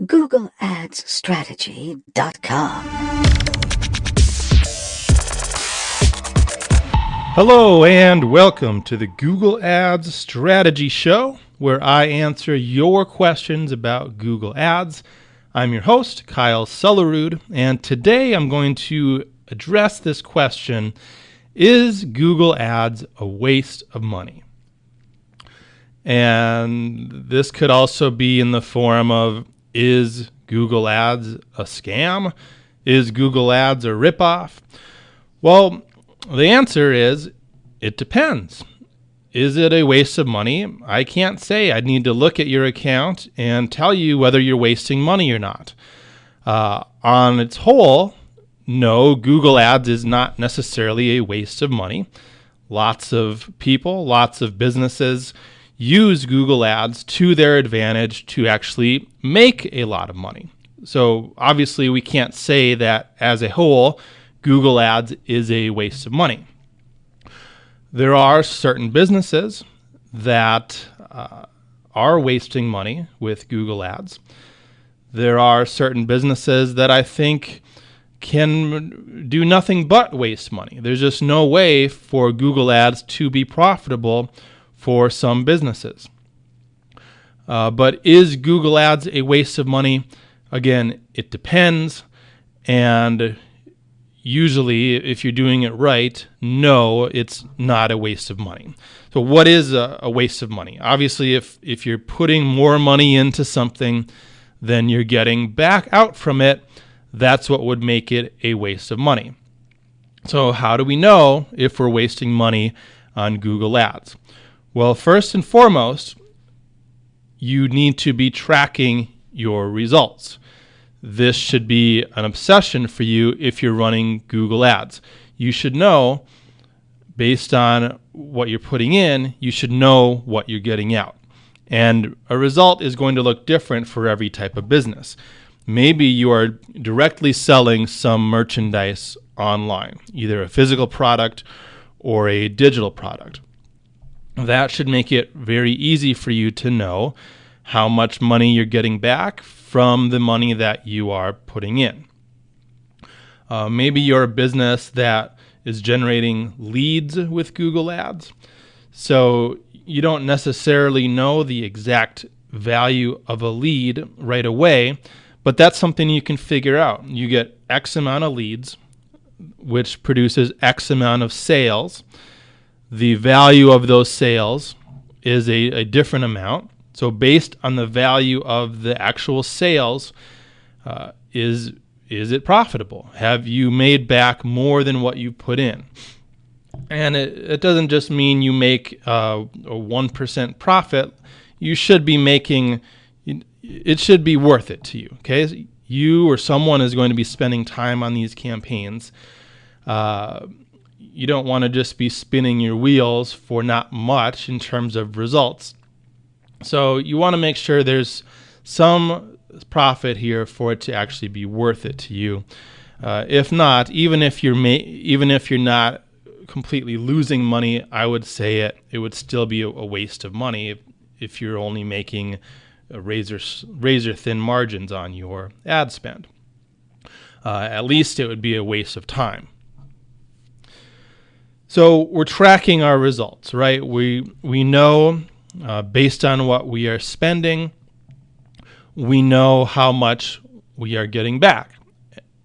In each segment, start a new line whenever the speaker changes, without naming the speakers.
GoogleAdsStrategy.com.
Hello and welcome to the Google Ads Strategy Show, where I answer your questions about Google Ads. I'm your host, Kyle Sullerud, and today I'm going to address this question: is Google Ads a waste of money? And this could also be in the form of, is Google Ads a scam? Is Google Ads a ripoff? Well, the answer is, it depends. Is it a waste of money? I can't say. I'd need to look at your account and tell you whether you're wasting money or not. On its whole, no, Google Ads is not necessarily a waste of money. Lots of people, lots of businesses use Google Ads to their advantage to actually make a lot of money. So obviously we can't say that as a whole, Google Ads is a waste of money. There are certain businesses that are wasting money with Google Ads. There are certain businesses that I think can do nothing but waste money. There's just no way for Google Ads to be profitable for some businesses. But is Google Ads a waste of money? Again, it depends. And usually, if you're doing it right, no, it's not a waste of money. So what is a waste of money? Obviously, if you're putting more money into something than you're getting back out from it, that's what would make it a waste of money. So how do we know if we're wasting money on Google Ads? Well, first and foremost, you need to be tracking your results. This should be an obsession for you if you're running Google Ads. You should know, based on what you're putting in, you should know what you're getting out. And a result is going to look different for every type of business. Maybe you are directly selling some merchandise online, either a physical product or a digital product. That should make it very easy for you to know how much money you're getting back from the money that you are putting in. Maybe you're a business that is generating leads with Google Ads, so you don't necessarily know the exact value of a lead right away, but that's something you can figure out. You get X amount of leads, which produces X amount of sales. The value of those sales is a different amount. So based on the value of the actual sales, is it profitable? Have you made back more than what you put in? And it doesn't just mean you make a 1% profit. You should be making, it should be worth it to you. Okay, you or someone is going to be spending time on these campaigns. You don't want to just be spinning your wheels for not much in terms of results. So you want to make sure there's some profit here for it to actually be worth it to you. If not, even if you're not completely losing money, I would say it would still be a waste of money if you're only making razor thin margins on your ad spend. At least it would be a waste of time. So we're tracking our results, right? We know based on what we are spending, we know how much we are getting back.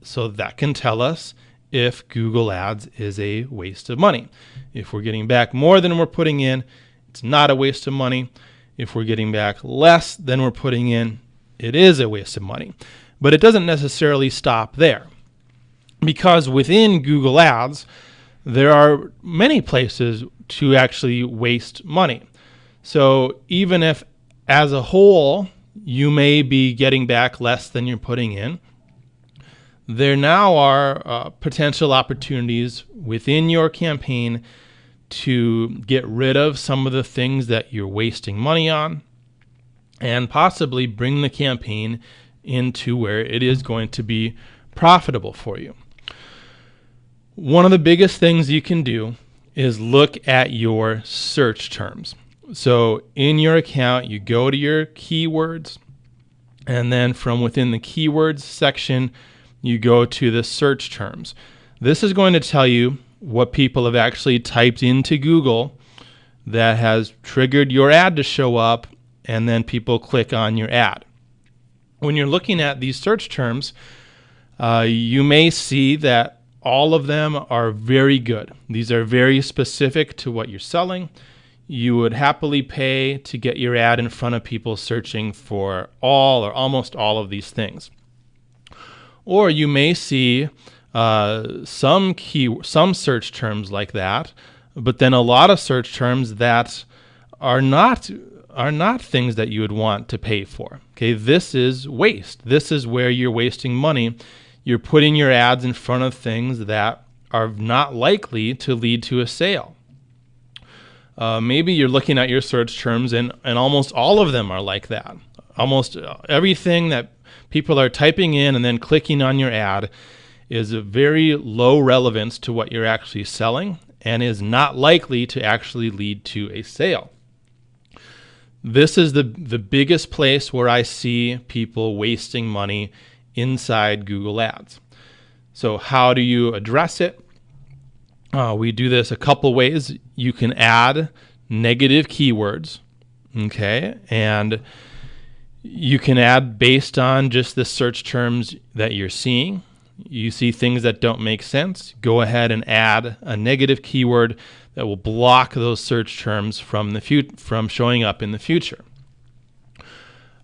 So that can tell us if Google Ads is a waste of money. If we're getting back more than we're putting in, it's not a waste of money. If we're getting back less than we're putting in, it is a waste of money. But it doesn't necessarily stop there, because within Google Ads, there are many places to actually waste money. So even if as a whole you may be getting back less than you're putting in, there now are potential opportunities within your campaign to get rid of some of the things that you're wasting money on and possibly bring the campaign into where it is going to be profitable for you. One of the biggest things you can do is look at your search terms. So in your account, you go to your keywords And then from within the keywords section, you go to the search terms. This is going to tell you what people have actually typed into Google that has triggered your ad to show up, and then people click on your ad. When you're looking at these search terms, you may see that all of them are very good. These are very specific to what you're selling. You would happily pay to get your ad in front of people searching for all or almost all of these things. Or you may see some search terms like that, but then a lot of search terms that are not things that you would want to pay for. Okay, this is waste. This is where you're wasting money. You're putting your ads in front of things that are not likely to lead to a sale. Maybe you're looking at your search terms and almost all of them are like that. Almost everything that people are typing in and then clicking on your ad is a very low relevance to what you're actually selling and is not likely to actually lead to a sale. This is the biggest place where I see people wasting money inside Google Ads. So how do you address it? We do this a couple ways. You can add negative keywords, okay? And you can add based on just the search terms that you're seeing. You see things that don't make sense, go ahead and add a negative keyword that will block those search terms from showing up in the future.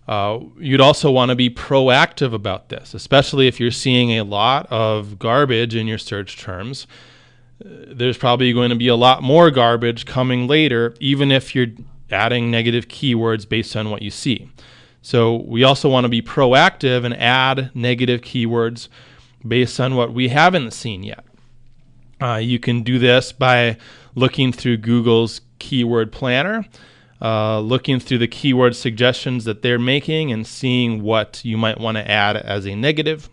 You'd also want to be proactive about this, especially if you're seeing a lot of garbage in your search terms. There's probably going to be a lot more garbage coming later, even if you're adding negative keywords based on what you see. So we also want to be proactive and add negative keywords based on what we haven't seen yet. You can do this by looking through Google's keyword planner, looking through the keyword suggestions that they're making and seeing what you might want to add as a negative.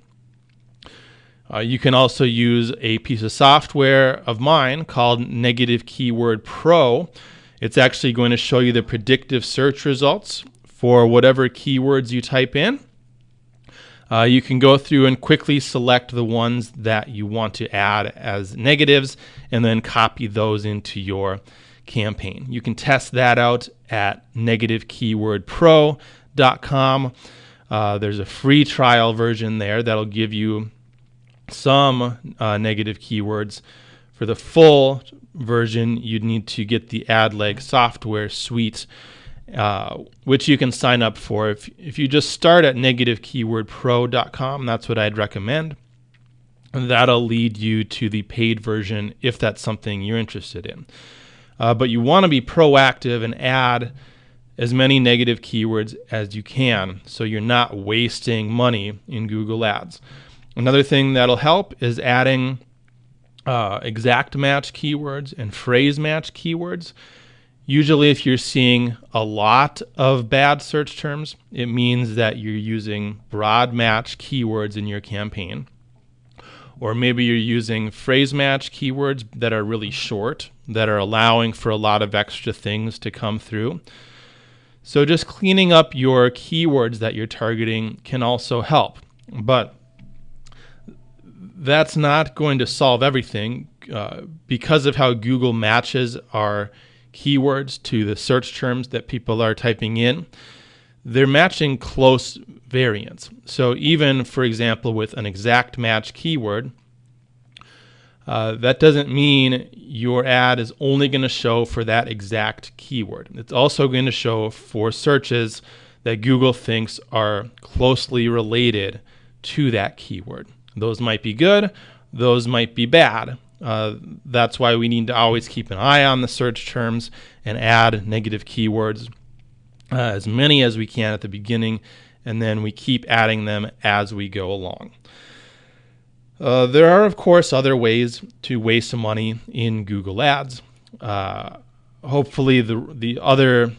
You can also use a piece of software of mine called Negative Keyword Pro. It's actually going to show you the predictive search results for whatever keywords you type in. You can go through and quickly select the ones that you want to add as negatives and then copy those into your campaign. You can test that out at negativekeywordpro.com. There's a free trial version there that'll give you some negative keywords. For the full version, you'd need to get the AdLeg software suite, which you can sign up for. If you just start at negativekeywordpro.com, that's what I'd recommend. And that'll lead you to the paid version if that's something you're interested in. But you want to be proactive and add as many negative keywords as you can so you're not wasting money in Google Ads. Another thing that'll help is adding exact match keywords and phrase match keywords. Usually if you're seeing a lot of bad search terms, it means that you're using broad match keywords in your campaign. Or maybe you're using phrase match keywords that are really short, that are allowing for a lot of extra things to come through. So just cleaning up your keywords that you're targeting can also help. But that's not going to solve everything because of how Google matches our keywords to the search terms that people are typing in. They're matching close variants. So even, for example, with an exact match keyword, that doesn't mean your ad is only going to show for that exact keyword. It's also going to show for searches that Google thinks are closely related to that keyword. Those might be good, those might be bad. That's why we need to always keep an eye on the search terms and add negative keywords, as many as we can at the beginning, and then we keep adding them as we go along. There are, of course, other ways to waste money in Google Ads. Hopefully the other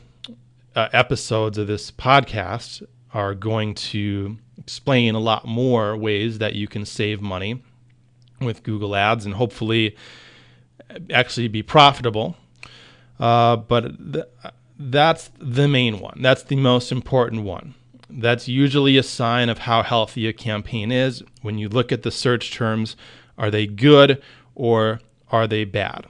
episodes of this podcast are going to explain a lot more ways that you can save money with Google Ads and hopefully actually be profitable. But that's the main one. That's the most important one. that's usually a sign of how healthy a campaign is. When you look at the search terms, are they good or are they bad?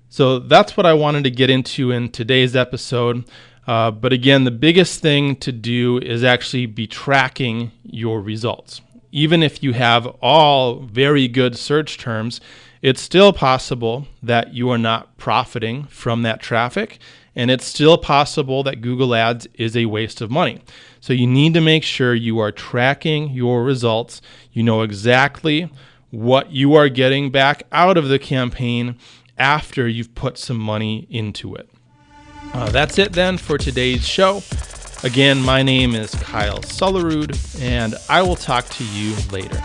So that's what I wanted to get into in today's episode. But again, the biggest thing to do is actually be tracking your results. Even if you have all very good search terms, it's still possible that you are not profiting from that traffic, and it's still possible that Google Ads is a waste of money. So you need to make sure you are tracking your results. You know exactly what you are getting back out of the campaign after you've put some money into it. That's it then for today's show. Again, my name is Kyle Sullerud, and I will talk to you later.